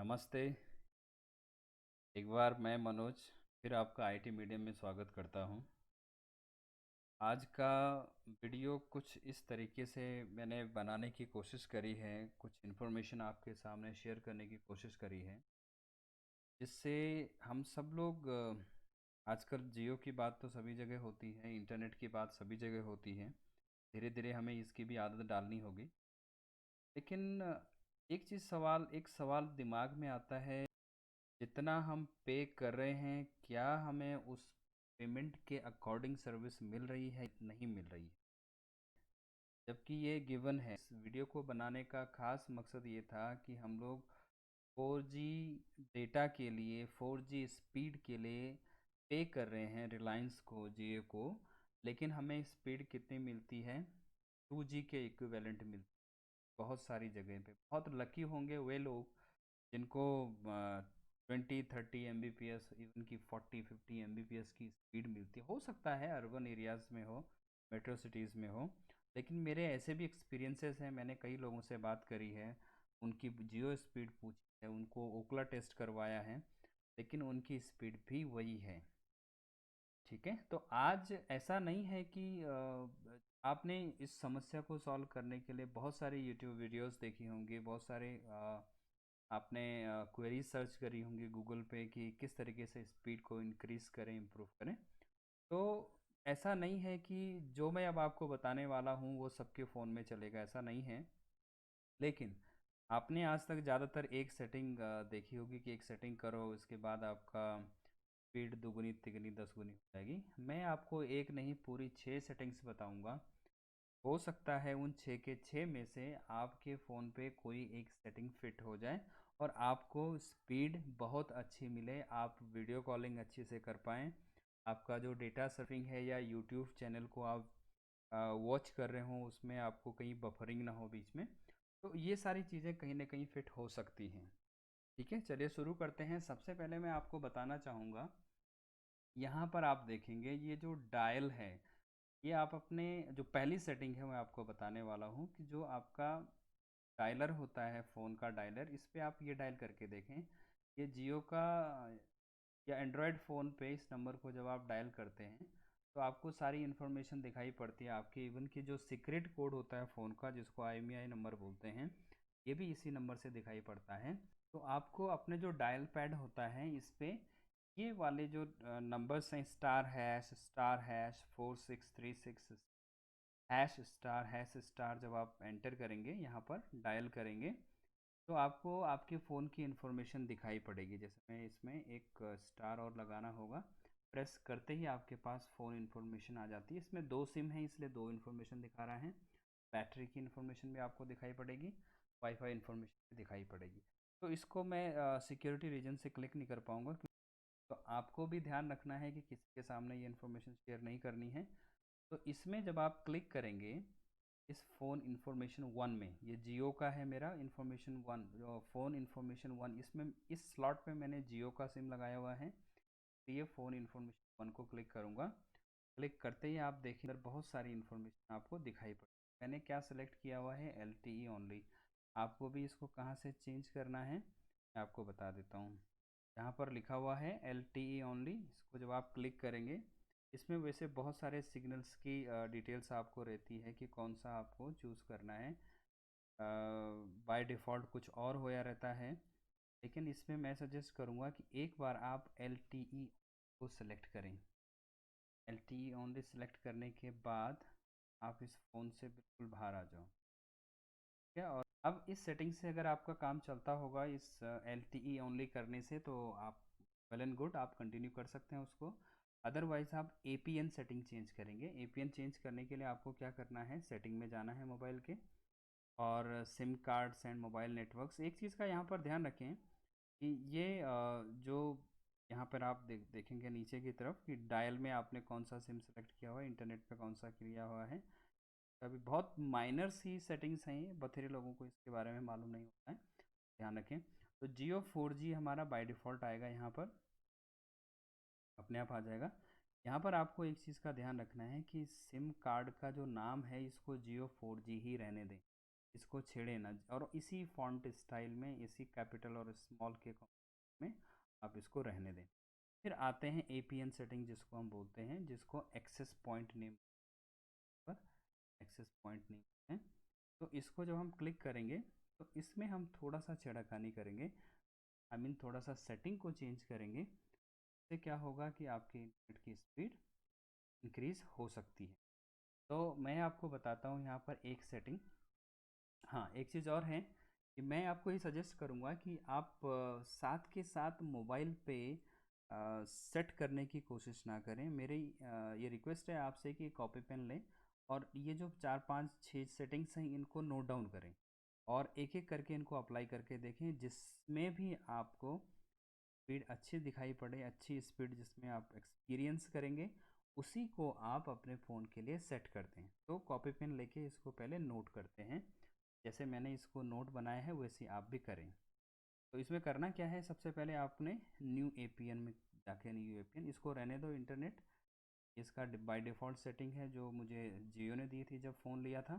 नमस्ते। एक बार मैं मनोज फिर आपका आईटी मीडियम में स्वागत करता हूं। आज का वीडियो कुछ इस तरीके से मैंने बनाने की कोशिश करी है, कुछ इन्फॉर्मेशन आपके सामने शेयर करने की कोशिश करी है, जिससे हम सब लोग आजकल जियो की बात तो सभी जगह होती है, इंटरनेट की बात सभी जगह होती है। धीरे धीरे हमें इसकी भी आदत डालनी होगी। लेकिन एक सवाल दिमाग में आता है, जितना हम पे कर रहे हैं क्या हमें उस पेमेंट के अकॉर्डिंग सर्विस मिल रही है नहीं मिल रही है। जबकि ये गिवन है। इस वीडियो को बनाने का खास मकसद ये था कि हम लोग 4G डेटा के लिए 4G स्पीड के लिए पे कर रहे हैं रिलायंस को, जियो को, लेकिन हमें स्पीड कितनी मिलती है? 2G के इक्विवेलेंट मिलती है। बहुत सारी जगह पे बहुत लकी होंगे वे लोग जिनको 20-30 MBps, इवन की 40-50 MBps की स्पीड मिलती है। हो सकता है अर्बन एरियाज़ में हो, मेट्रो सिटीज़ में हो, लेकिन मेरे ऐसे भी एक्सपीरियंसेस हैं। मैंने कई लोगों से बात करी है, उनकी जियो स्पीड पूछी है, उनको ओकला टेस्ट करवाया है, लेकिन उनकी स्पीड भी वही है। ठीक है, तो आज ऐसा नहीं है कि आपने इस समस्या को सॉल्व करने के लिए बहुत सारी यूट्यूब वीडियोस देखी होंगी, बहुत सारे आपने क्वेरी सर्च करी होंगी गूगल पे कि किस तरीके से स्पीड को इंक्रीज़ करें, इम्प्रूव करें। तो ऐसा नहीं है कि जो मैं अब आपको बताने वाला हूँ वो सबके फ़ोन में चलेगा, ऐसा नहीं है। लेकिन आपने आज तक ज़्यादातर एक सेटिंग देखी होगी कि एक सेटिंग करो, उसके बाद आपका स्पीड दुगुनी तिगुनी 10 गुनी हो जाएगी। मैं आपको एक नहीं पूरी 6 सेटिंग्स बताऊंगा। हो सकता है उन 6 के 6 में से आपके फ़ोन पे कोई एक सेटिंग फिट हो जाए और आपको स्पीड बहुत अच्छी मिले, आप वीडियो कॉलिंग अच्छे से कर पाएँ, आपका जो डेटा सर्फिंग है या यूट्यूब चैनल को आप वॉच कर रहे हो उसमें आपको कहीं बफरिंग ना हो बीच में। तो ये सारी चीज़ें कहीं ना कहीं फिट हो सकती हैं। ठीक है, चलिए शुरू करते हैं। सबसे पहले मैं आपको बताना चाहूँगा, यहाँ पर आप देखेंगे ये जो डायल है, ये आप अपने जो पहली सेटिंग है मैं आपको बताने वाला हूँ कि जो आपका डायलर होता है, फ़ोन का डायलर, इस पे आप ये डायल करके देखें। ये जियो का या एंड्रॉयड फ़ोन पे इस नंबर को जब आप डायल करते हैं तो आपको सारी इन्फॉर्मेशन दिखाई पड़ती है। आपके इवन की जो सीक्रेट कोड होता है फ़ोन का, जिसको IMEI नंबर बोलते हैं, ये भी इसी नंबर से दिखाई पड़ता है। तो आपको अपने जो डायल पैड होता है इस पे ये वाले जो नंबर्स हैं, स्टार हैश 4636 हैश स्टार, जब आप एंटर करेंगे यहाँ पर डायल करेंगे तो आपको आपके फ़ोन की इन्फॉर्मेशन दिखाई पड़ेगी। जैसे मैं इसमें एक स्टार और लगाना होगा, प्रेस करते ही आपके पास फ़ोन इन्फॉर्मेशन आ जाती है। इसमें 2 सिम है इसलिए 2 इन्फॉर्मेशन दिखा रहा है। बैटरी की इन्फॉर्मेशन भी आपको दिखाई पड़ेगी, वाईफाई इन्फॉर्मेशन भी दिखाई पड़ेगी। तो इसको मैं सिक्योरिटी रीजन से क्लिक नहीं कर पाऊँगा, तो आपको भी ध्यान रखना है कि किसी के सामने ये इन्फॉर्मेशन शेयर नहीं करनी है। तो इसमें जब आप क्लिक करेंगे इस फ़ोन इन्फॉर्मेशन वन में, ये जियो का है मेरा information one, phone information one, इसमें इस स्लॉट पे मैंने जियो का सिम लगाया हुआ है। तो ये फ़ोन इन्फॉर्मेशन वन को क्लिक करूँगा। क्लिक करते ही आप देखिए अंदर बहुत सारी इन्फॉर्मेशन आपको दिखाई पड़ी। मैंने क्या सेलेक्ट किया हुआ है, LTE ओनली। आपको भी इसको कहाँ से चेंज करना है मैं आपको बता देता हूँ। यहाँ पर लिखा हुआ है LTE ओनली, इसको जब आप क्लिक करेंगे, इसमें वैसे बहुत सारे सिग्नल्स की डिटेल्स आपको रहती है कि कौन सा आपको चूज़ करना है। बाय डिफ़ॉल्ट कुछ और होया रहता है, लेकिन इसमें मैं सजेस्ट करूँगा कि एक बार आप LTE को सिलेक्ट करें। LTE ओनली सेलेक्ट करने के बाद आप इस फ़ोन से बिल्कुल बाहर आ जाओ। ठीक है, और अब इस सेटिंग से अगर आपका काम चलता होगा इस LTE ओनली करने से, तो आप वेल एंड गुड, आप कंटिन्यू कर सकते हैं उसको। अदरवाइज़ आप APN सेटिंग चेंज करेंगे। APN चेंज करने के लिए आपको क्या करना है, सेटिंग में जाना है मोबाइल के, और SIM cards and mobile networks. एक चीज़ का यहाँ पर ध्यान रखें कि ये जो यहाँ पर आप देखेंगे नीचे की तरफ कि डायल में आपने कौन सा सिम सेलेक्ट किया हुआ है, इंटरनेट पे कौन सा किया हुआ है। अभी बहुत माइनर सी सेटिंग्स हैं ये, बथेरे लोगों को इसके बारे में मालूम नहीं होता है, ध्यान रखें। तो जियो 4G हमारा बाय डिफ़ॉल्ट आएगा, यहाँ पर अपने आप आ जाएगा। यहाँ पर आपको एक चीज़ का ध्यान रखना है कि सिम कार्ड का जो नाम है इसको जियो 4G ही रहने दें। इसको छेड़े ना, और इसी फॉन्ट स्टाइल में, इसी कैपिटल और स्मॉल के में आप इसको रहने दें। फिर आते हैं APN सेटिंग जिसको हम बोलते हैं, जिसको एक्सेस पॉइंट नेम पर एक्सेस पॉइंट नेम है। तो इसको जब हम क्लिक करेंगे तो इसमें हम थोड़ा सा छेड़खानी करेंगे, थोड़ा सा सेटिंग को चेंज करेंगे। इससे क्या होगा कि आपकी इंटरनेट की स्पीड इंक्रीज़ हो सकती है। तो मैं आपको बताता हूँ यहाँ पर एक सेटिंग। हाँ, एक चीज़ और है कि मैं आपको ये सजेस्ट करूँगा कि आप साथ के साथ मोबाइल पे सेट करने की कोशिश ना करें। मेरी ये रिक्वेस्ट है आपसे कि कॉपी पेन लें और ये जो 4 5 6 सेटिंग्स हैं इनको नोट डाउन करें और एक एक करके इनको अप्लाई करके देखें, जिसमें भी आपको स्पीड अच्छी दिखाई पड़े, अच्छी स्पीड जिसमें आप एक्सपीरियंस करेंगे, उसी को आप अपने फ़ोन के लिए सेट करते हैं। तो कॉपी पेन लेके इसको पहले नोट करते हैं, जैसे मैंने इसको नोट बनाया है वैसे आप भी करें। तो इसमें करना क्या है, सबसे पहले आपने न्यू APN में जाके, न्यू APN इसको रहने दो इंटरनेट। इसका बाय डिफ़ॉल्ट सेटिंग है जो मुझे जियो ने दी थी, जब फ़ोन लिया था,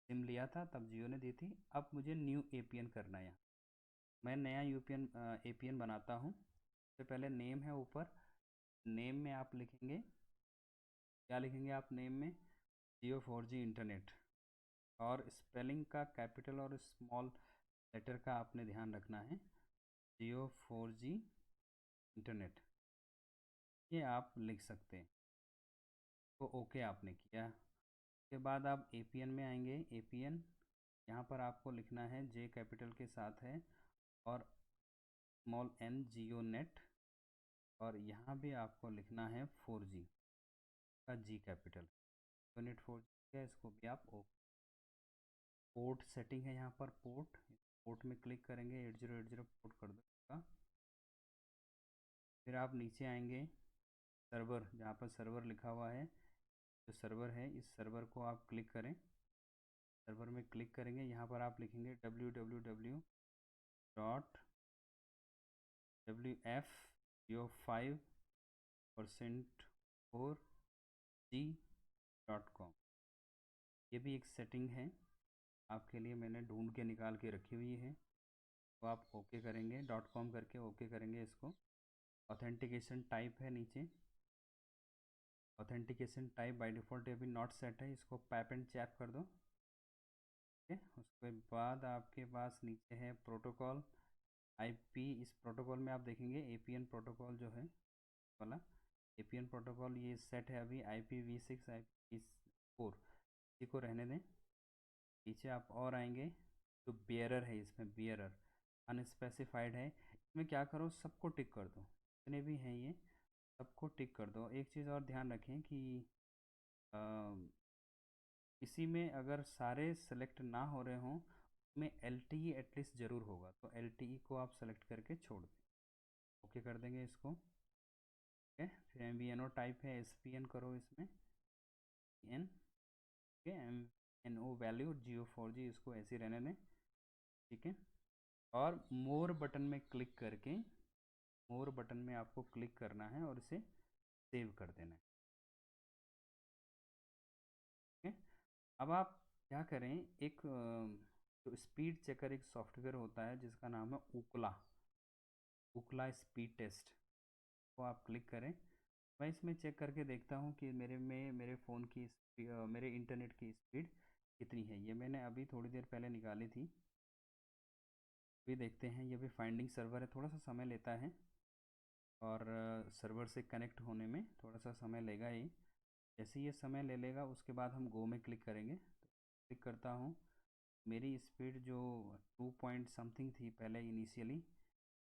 सिम लिया था तब जियो ने दी थी। अब मुझे न्यू APN करना है, मैं नया APN बनाता हूँ। सबसे पहले नेम है ऊपर, नेम में आप लिखेंगे, क्या लिखेंगे आप नेम में, जियो 4G इंटरनेट, और स्पेलिंग का कैपिटल और स्मॉल लेटर का आपने ध्यान रखना है, जियो 4G इंटरनेट, ये आप लिख सकते हैं। तो ओके आपने किया, उसके बाद आप APN में आएंगे। APN यहाँ पर आपको लिखना है, J कैपिटल के साथ है और स्मॉल n जियो नेट, और यहाँ भी आपको लिखना है 4G का G कैपिटल, जियो नेट 4G है, इसको भी आप ओके। पोर्ट सेटिंग है यहाँ पर, पोर्ट, पोर्ट में क्लिक करेंगे, 8080 पोर्ट कर दो इसका। फिर आप नीचे आएंगे, सर्वर, जहाँ पर सर्वर लिखा हुआ है, जो सर्वर है इस सर्वर को आप क्लिक करें। सर्वर में क्लिक करेंगे, यहाँ पर आप लिखेंगे www.wf5%4g.com। ये भी एक सेटिंग है आपके लिए, मैंने ढूंढ के निकाल के रखी हुई है। तो आप ओके करेंगे, .com करके ओके करेंगे इसको। ऑथेंटिकेशन टाइप है नीचे, ऑथेंटिकेशन टाइप बाय डिफ़ॉल्ट अभी नॉट सेट है, इसको पैप एंड चैप कर दो। ठीक है, उसके बाद आपके पास नीचे है प्रोटोकॉल IP। इस प्रोटोकॉल में आप देखेंगे APN प्रोटोकॉल जो है वाला, APN प्रोटोकॉल ये सेट है अभी, IPv6 IPv4, इसी को रहने दें। पीछे आप और आएंगे, जो बियरर है इसमें, बियरर अनस्पेसिफाइड है, इसमें क्या करो, सबको टिक कर दो, जितने भी हैं ये सबको टिक कर दो। एक चीज़ और ध्यान रखें कि इसी में अगर सारे सेलेक्ट ना हो रहे हों, में LTE एटलीस्ट ज़रूर होगा, तो LTE को आप सेलेक्ट करके छोड़ दें, ओके कर देंगे इसको। ठीक है, फिर MVNO टाइप है, SPN करो इसमें, एन, ठीक है, MNO वैल्यू जियो 4G, इसको ऐसे ही रहने दें। ठीक है, और मोर बटन में क्लिक करके, मोर बटन में आपको क्लिक करना है और इसे सेव कर देना है। ठीक है, अब आप क्या करें, एक जो स्पीड चेकर एक सॉफ्टवेयर होता है जिसका नाम है उकला, उकला स्पीड टेस्ट, को आप क्लिक करें। मैं इसमें चेक करके देखता हूँ कि मेरे फ़ोन की मेरे इंटरनेट की स्पीड कितनी है। ये मैंने अभी थोड़ी देर पहले निकाली थी, अभी देखते हैं। ये भी फाइंडिंग सर्वर है, थोड़ा सा समय लेता है और सर्वर से कनेक्ट होने में थोड़ा सा समय लेगा ही। जैसे ये समय ले लेगा उसके बाद हम गो में क्लिक करेंगे। तो क्लिक करता हूँ, मेरी स्पीड जो 2 पॉइंट समथिंग थी पहले इनिशियली,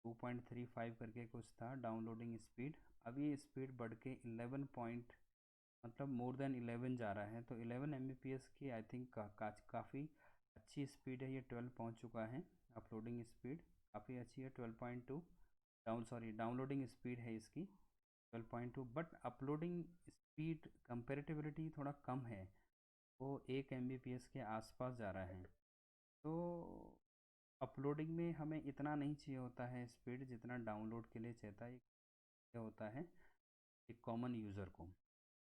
2.35 करके कुछ था डाउनलोडिंग स्पीड, अब ये स्पीड बढ़ के 11 पॉइंट, मतलब मोर देन 11 जा रहा है। तो 11 Mbps की आई थिंक काफ़ी अच्छी स्पीड है, ये 12 पहुंच चुका है। अपलोडिंग स्पीड काफ़ी अच्छी है, 12.2, डाउनलोडिंग स्पीड है इसकी 12.2, बट अपलोडिंग स्पीड कंपेरेटिवलिटी थोड़ा कम है, वो 1 Mbps के आसपास जा रहा है। तो अपलोडिंग में हमें इतना नहीं चाहिए होता है स्पीड, जितना डाउनलोड के लिए चाहता है होता है एक कॉमन यूज़र को।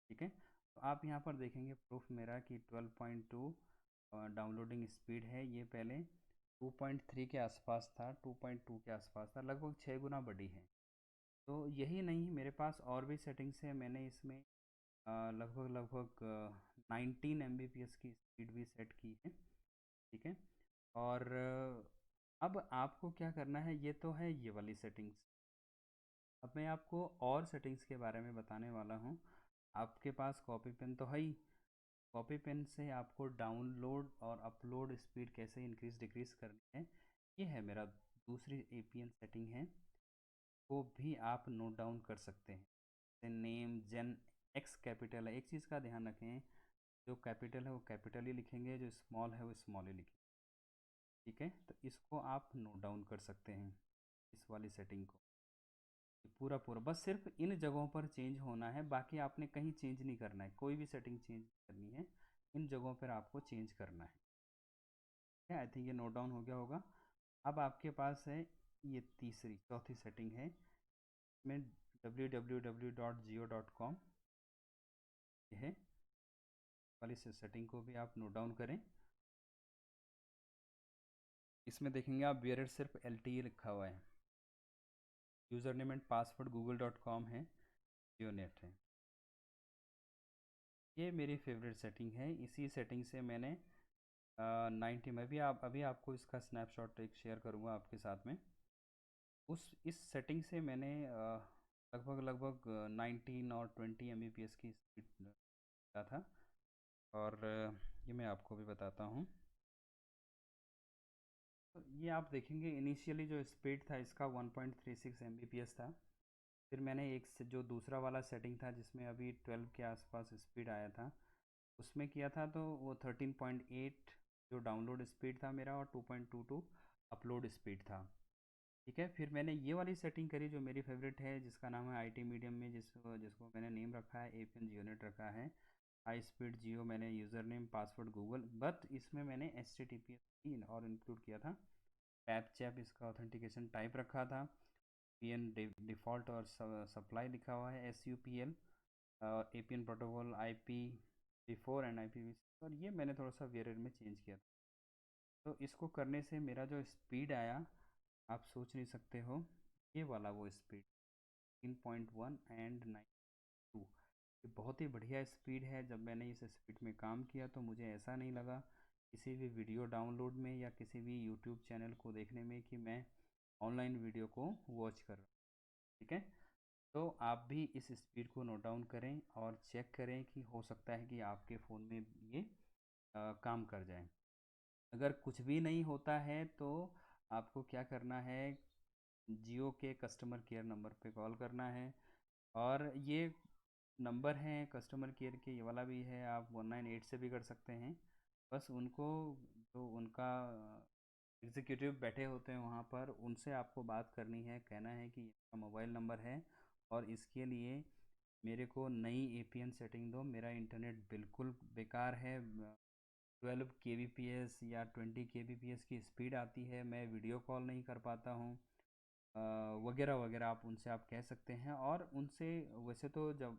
ठीक है, तो आप यहाँ पर देखेंगे प्रूफ मेरा कि 12.2 डाउनलोडिंग स्पीड है ये पहले 2.3 के आसपास था, 2.2 के आसपास था, लगभग 6 गुना बढ़ी है। तो यही नहीं, मेरे पास और भी सेटिंग्स है। मैंने इसमें लगभग लगभग 19 Mbps की स्पीड भी सेट की है। ठीक है। और अब आपको क्या करना है, ये तो है ये वाली सेटिंग्स। अब मैं आपको और सेटिंग्स के बारे में बताने वाला हूँ। आपके पास कॉपी पेन तो है ही। कॉपी पेन से आपको डाउनलोड और अपलोड स्पीड कैसे इंक्रीज डिक्रीज करनी है, ये है मेरा दूसरी APN सेटिंग है। वो भी आप नोट डाउन कर सकते हैं। नेम जेन एक्स कैपिटल है, एक चीज़ का ध्यान रखें, जो कैपिटल है वो कैपिटल ही लिखेंगे, जो स्मॉल है वो स्मॉल ही लिखेंगे। ठीक है, तो इसको आप नोट डाउन कर सकते हैं, इस वाली सेटिंग को। पूरा पूरा बस सिर्फ इन जगहों पर चेंज होना है, बाकी आपने कहीं चेंज नहीं करना है, कोई भी सेटिंग चेंज करनी है, इन जगहों पर आपको चेंज करना है। ठीक है, आई थिंक ये नोट डाउन हो गया होगा। अब आपके पास है ये तीसरी चौथी सेटिंग है, इसमें www.jio.com ये है वाली सेटिंग को भी आप नोट डाउन करें। इसमें देखेंगे आप वेरिएंट सिर्फ LTE लिखा हुआ है। User name and password google.com है, जियोनेट है। ये मेरी फेवरेट सेटिंग है। इसी सेटिंग से मैंने 90 में भी अभी आपको इसका स्नैपशॉट एक शेयर करूँगा आपके साथ में। इस सेटिंग से मैंने लगभग लगभग 19 और 20 Mbps की स्पीड का था। और ये मैं आपको भी बताता हूँ। तो ये आप देखेंगे इनिशियली जो स्पीड था इसका 1.36 Mbps था। फिर मैंने एक से जो दूसरा वाला सेटिंग था जिसमें अभी 12 के आसपास स्पीड आया था, उसमें किया था तो वो 13.8 जो डाउनलोड स्पीड था मेरा, और 2.22 अपलोड स्पीड था। ठीक है, फिर मैंने ये वाली सेटिंग करी जो मेरी फेवरेट है, जिसका नाम है IT मीडियम में, जिसको मैंने नेम रखा है APN जियोनेट रखा है। हाई स्पीड जियो मैंने user name password Google, but इसमें मैंने HTTPS और इंक्लूड किया था। टैप चैप इसका ऑथेंटिकेशन टाइप रखा था। PN डिफ़ॉल्ट और सप्लाई लिखा हुआ है SUPL, APN protocol IP before and IPv6, और ये मैंने थोड़ा सा वेरिएंट में चेंज किया था। तो इसको करने से मेरा जो स्पीड आया, आप सोच नहीं सकते हो, ये वाला वो स्पीड 3.1 एंड 9.2, ये बहुत ही बढ़िया स्पीड है। जब मैंने इस स्पीड में काम किया तो मुझे ऐसा नहीं लगा किसी भी वीडियो डाउनलोड में या किसी भी यूट्यूब चैनल को देखने में कि मैं ऑनलाइन वीडियो को वॉच कर रहा हूँ। ठीक है, तो आप भी इस स्पीड को नोट डाउन करें और चेक करें कि हो सकता है कि आपके फ़ोन में ये काम कर जाए। अगर कुछ भी नहीं होता है तो आपको क्या करना है, जियो के कस्टमर केयर नंबर पे कॉल करना है। और ये नंबर हैं कस्टमर केयर के, ये वाला भी है, आप 198 से भी कर सकते हैं। बस उनको, जो उनका एग्जीक्यूटिव बैठे होते हैं वहाँ पर, उनसे आपको बात करनी है, कहना है कि ये मोबाइल नंबर है और इसके लिए मेरे को नई APN सेटिंग दो, मेरा इंटरनेट बिल्कुल बेकार है, 12 kbps या 20 kbps की स्पीड आती है, मैं वीडियो कॉल नहीं कर पाता हूँ, वगैरह वगैरह आप उनसे आप कह सकते हैं। और उनसे वैसे तो जब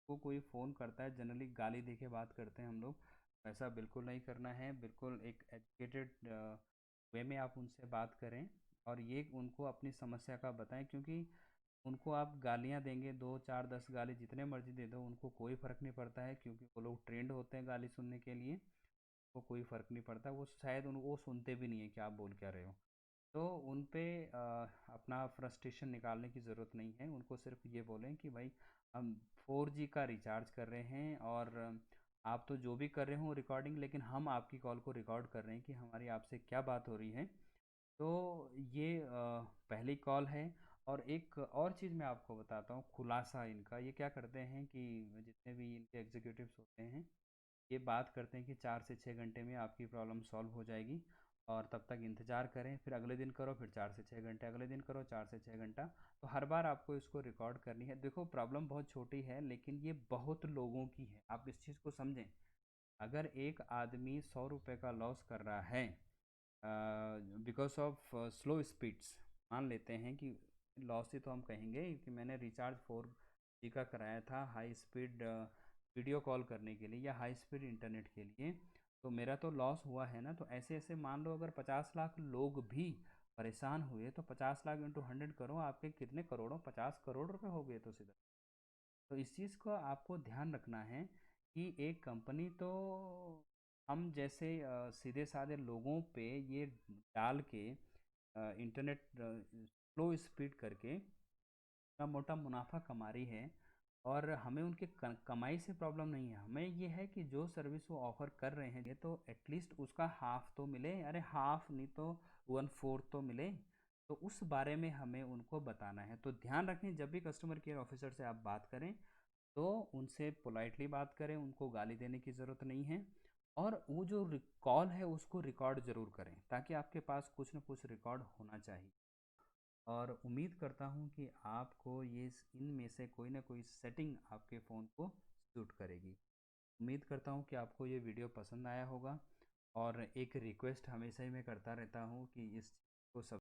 को कोई फ़ोन करता है जनरली गाली दे के बात करते हैं हम लोग, ऐसा बिल्कुल नहीं करना है। बिल्कुल एक एजुकेटेड वे में आप उनसे बात करें और ये उनको अपनी समस्या का बताएं, क्योंकि उनको आप गालियाँ देंगे, 2 4 10 गाली जितने मर्जी दे दो, उनको कोई फ़र्क नहीं पड़ता है, क्योंकि वो लोग ट्रेंड होते हैं गाली सुनने के लिए। वो कोई फ़र्क नहीं पड़ता, वो शायद वो सुनते भी नहीं है कि आप बोल क्या रहे हो। तो उन पे अपना फ्रस्ट्रेशन निकालने की ज़रूरत नहीं है। उनको सिर्फ ये बोलें कि भाई हम 4G का रिचार्ज कर रहे हैं और आप तो जो भी कर रहे हो रिकॉर्डिंग, लेकिन हम आपकी कॉल को रिकॉर्ड कर रहे हैं कि हमारी आपसे क्या बात हो रही है। तो ये पहली कॉल है। और एक और चीज़ मैं आपको बताता हूँ, खुलासा इनका, ये क्या करते हैं कि जितने भी इनके एग्जीक्यूटिव्स होते हैं, ये बात करते हैं कि 4 से 6 घंटे में आपकी प्रॉब्लम सॉल्व हो जाएगी, और तब तक इंतज़ार करें, फिर अगले दिन करो, फिर 4 से 6 घंटे अगले दिन करो, 4 से 6 घंटा। तो हर बार आपको इसको रिकॉर्ड करनी है। देखो प्रॉब्लम बहुत छोटी है, लेकिन ये बहुत लोगों की है, आप इस चीज़ को समझें। अगर एक आदमी 100 रुपये का लॉस कर रहा है बिकॉज ऑफ स्लो स्पीड्स, मान लेते हैं कि लॉस ही तो हम कहेंगे, कि मैंने रिचार्ज 4G का कराया था हाई स्पीड वीडियो कॉल करने के लिए या हाई स्पीड इंटरनेट के लिए, तो मेरा तो लॉस हुआ है ना। तो ऐसे ऐसे मान लो अगर 50 लाख लोग भी परेशान हुए तो 50 लाख इंटू 100 करो, आपके कितने करोड़ों, 50 करोड़ रुपए हो गए तो सीधा। तो इस चीज़ को आपको ध्यान रखना है कि एक कंपनी तो हम जैसे सीधे साधे लोगों पे ये डाल के इंटरनेट स्लो स्पीड करके छोटा मोटा मुनाफा कमा रही है, और हमें उनके कमाई से प्रॉब्लम नहीं है। हमें ये है कि जो सर्विस वो ऑफर कर रहे हैं ये तो एटलीस्ट उसका हाफ तो मिले, अरे हाफ नहीं तो 1/4 तो मिले। तो उस बारे में हमें उनको बताना है। तो ध्यान रखें, जब भी कस्टमर केयर ऑफिसर से आप बात करें तो उनसे पोलाइटली बात करें, उनको गाली देने की ज़रूरत नहीं है। और वो जो कॉल है उसको रिकॉर्ड ज़रूर करें, ताकि आपके पास कुछ ना कुछ रिकॉर्ड होना चाहिए। और उम्मीद करता हूँ कि आपको ये इनमें से कोई ना कोई सेटिंग आपके फ़ोन को सूट करेगी। उम्मीद करता हूँ कि आपको ये वीडियो पसंद आया होगा। और एक रिक्वेस्ट हमेशा ही मैं करता रहता हूँ कि इस को सब